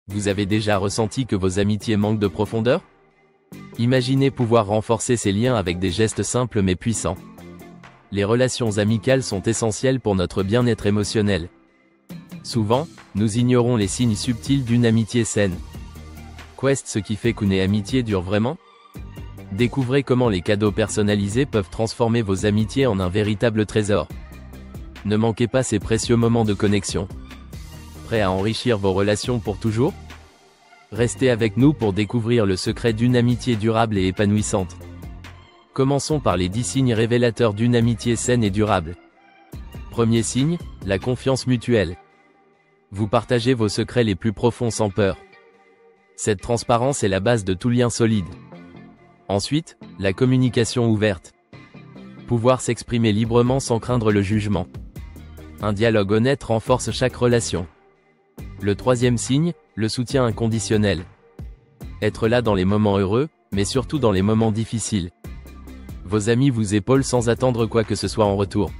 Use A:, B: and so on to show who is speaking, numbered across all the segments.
A: Vous avez déjà ressenti que vos amitiés manquent de profondeur? Imaginez pouvoir renforcer ces liens avec des gestes simples mais puissants. Les relations amicales sont essentielles pour notre bien-être émotionnel. Souvent, nous ignorons les signes subtils d'une amitié saine. Qu'est ce qui fait qu'une amitié dure vraiment? Découvrez comment les cadeaux personnalisés peuvent transformer vos amitiés en un véritable trésor. Ne manquez pas ces précieux moments de connexion. Prêt à enrichir vos relations pour toujours? Restez avec nous pour découvrir le secret d'une amitié durable et épanouissante. Commençons par les 10 signes révélateurs d'une amitié saine et durable. Premier signe, la confiance mutuelle. Vous partagez vos secrets les plus profonds sans peur. Cette transparence est la base de tout lien solide. Ensuite, la communication ouverte. Pouvoir s'exprimer librement sans craindre le jugement. Un dialogue honnête renforce chaque relation. Le troisième signe, le soutien inconditionnel. Être là dans les moments heureux, mais surtout dans les moments difficiles. Vos amis vous épaulent sans attendre quoi que ce soit en retour.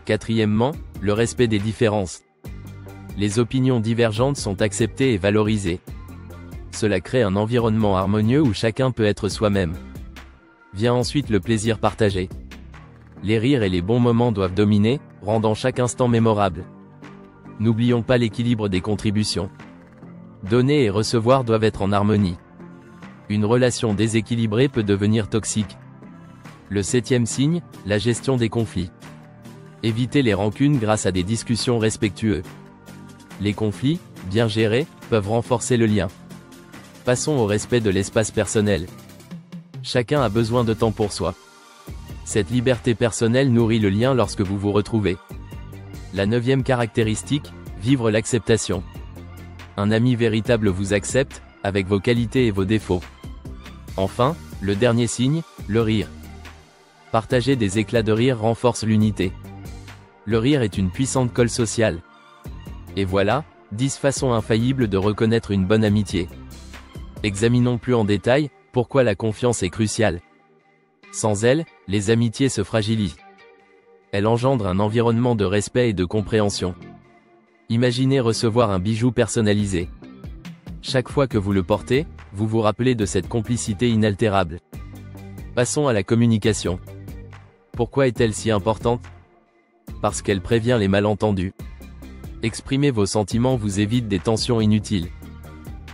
A: Quatrièmement, le respect des différences. Les opinions divergentes sont acceptées et valorisées. Cela crée un environnement harmonieux où chacun peut être soi-même. Vient ensuite le plaisir partagé. Les rires et les bons moments doivent dominer, rendant chaque instant mémorable. N'oublions pas l'équilibre des contributions. Donner et recevoir doivent être en harmonie. Une relation déséquilibrée peut devenir toxique. Le septième signe, la gestion des conflits. Évitez les rancunes grâce à des discussions respectueuses. Les conflits, bien gérés, peuvent renforcer le lien. Passons au respect de l'espace personnel. Chacun a besoin de temps pour soi. Cette liberté personnelle nourrit le lien lorsque vous vous retrouvez. La neuvième caractéristique, vivre l'acceptation. Un ami véritable vous accepte, avec vos qualités et vos défauts. Enfin, le dernier signe, le rire. Partager des éclats de rire renforce l'unité. Le rire est une puissante colle sociale. Et voilà, 10 façons infaillibles de reconnaître une bonne amitié. Examinons plus en détail, pourquoi la confiance est cruciale. Sans elle, les amitiés se fragilisent. Elle engendre un environnement de respect et de compréhension. Imaginez recevoir un bijou personnalisé. Chaque fois que vous le portez, vous vous rappelez de cette complicité inaltérable. Passons à la communication. Pourquoi est-elle si importante? Parce qu'elle prévient les malentendus. Exprimer vos sentiments vous évite des tensions inutiles.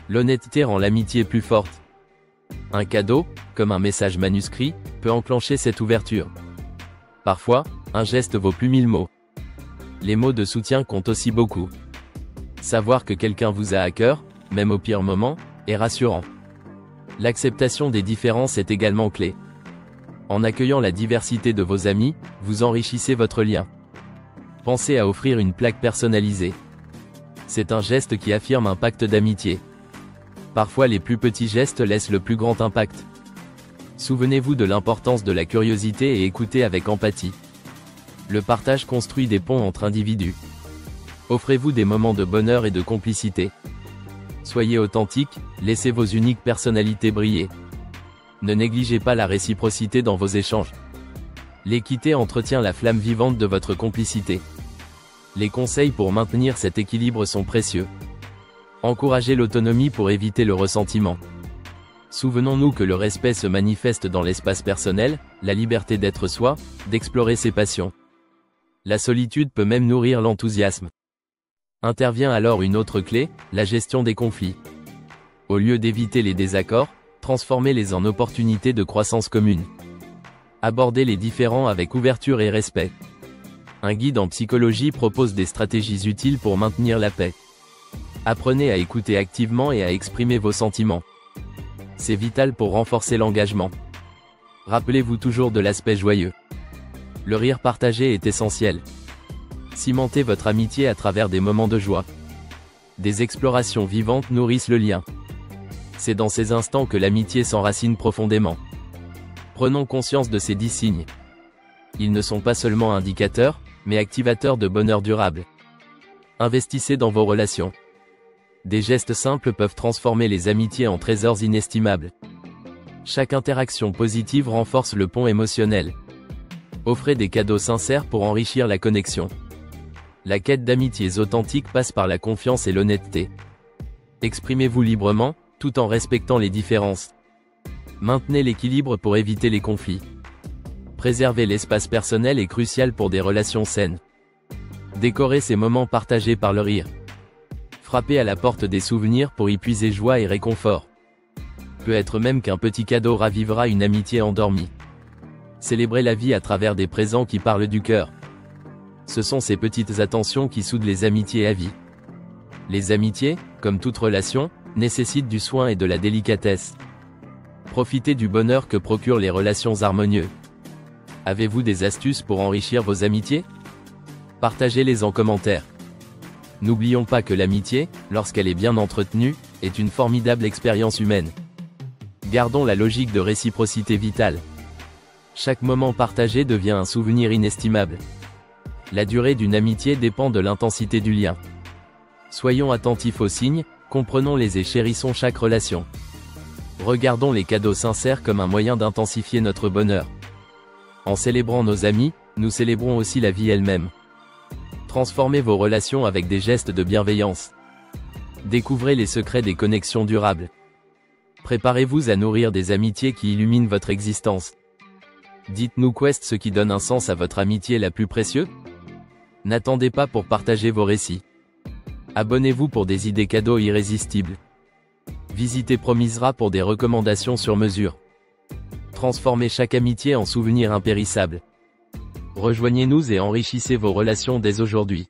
A: L'honnêteté rend l'amitié plus forte. Un cadeau, comme un message manuscrit, peut enclencher cette ouverture. Parfois, un geste vaut plus 1000 mots. Les mots de soutien comptent aussi beaucoup. Savoir que quelqu'un vous a à cœur, même au pire moment, est rassurant. L'acceptation des différences est également clé. En accueillant la diversité de vos amis, vous enrichissez votre lien. Pensez à offrir une plaque personnalisée. C'est un geste qui affirme un pacte d'amitié. Parfois les plus petits gestes laissent le plus grand impact. Souvenez-vous de l'importance de la curiosité et écoutez avec empathie. Le partage construit des ponts entre individus. Offrez-vous des moments de bonheur et de complicité. Soyez authentique, laissez vos uniques personnalités briller. Ne négligez pas la réciprocité dans vos échanges. L'équité entretient la flamme vivante de votre complicité. Les conseils pour maintenir cet équilibre sont précieux. Encouragez l'autonomie pour éviter le ressentiment. Souvenons-nous que le respect se manifeste dans l'espace personnel, la liberté d'être soi, d'explorer ses passions. La solitude peut même nourrir l'enthousiasme. Intervient alors une autre clé, la gestion des conflits. Au lieu d'éviter les désaccords, transformez-les en opportunités de croissance commune. Abordez les différends avec ouverture et respect. Un guide en psychologie propose des stratégies utiles pour maintenir la paix. Apprenez à écouter activement et à exprimer vos sentiments. C'est vital pour renforcer l'engagement. Rappelez-vous toujours de l'aspect joyeux. Le rire partagé est essentiel. Cimentez votre amitié à travers des moments de joie. Des explorations vivantes nourrissent le lien. C'est dans ces instants que l'amitié s'enracine profondément. Prenons conscience de ces 10 signes. Ils ne sont pas seulement indicateurs, mais activateurs de bonheur durable. Investissez dans vos relations. Des gestes simples peuvent transformer les amitiés en trésors inestimables. Chaque interaction positive renforce le pont émotionnel. Offrez des cadeaux sincères pour enrichir la connexion. La quête d'amitiés authentiques passe par la confiance et l'honnêteté. Exprimez-vous librement, tout en respectant les différences. Maintenez l'équilibre pour éviter les conflits. Préserver l'espace personnel est crucial pour des relations saines. Décorez ces moments partagés par le rire. Frappez à la porte des souvenirs pour y puiser joie et réconfort. Peut être même qu'un petit cadeau ravivera une amitié endormie. Célébrez la vie à travers des présents qui parlent du cœur. Ce sont ces petites attentions qui soudent les amitiés à vie. Les amitiés, comme toute relation, nécessitent du soin et de la délicatesse. Profitez du bonheur que procurent les relations harmonieuses. Avez-vous des astuces pour enrichir vos amitiés? Partagez-les en commentaire. N'oublions pas que l'amitié, lorsqu'elle est bien entretenue, est une formidable expérience humaine. Gardons la logique de réciprocité vitale. Chaque moment partagé devient un souvenir inestimable. La durée d'une amitié dépend de l'intensité du lien. Soyons attentifs aux signes, comprenons-les et chérissons chaque relation. Regardons les cadeaux sincères comme un moyen d'intensifier notre bonheur. En célébrant nos amis, nous célébrons aussi la vie elle-même. Transformez vos relations avec des gestes de bienveillance. Découvrez les secrets des connexions durables. Préparez-vous à nourrir des amitiés qui illuminent votre existence. Dites-nous qu'est ce qui donne un sens à votre amitié la plus précieuse? N'attendez pas pour partager vos récits. Abonnez-vous pour des idées cadeaux irrésistibles. Visitez Promisera pour des recommandations sur mesure. Transformez chaque amitié en souvenir impérissable. Rejoignez-nous et enrichissez vos relations dès aujourd'hui.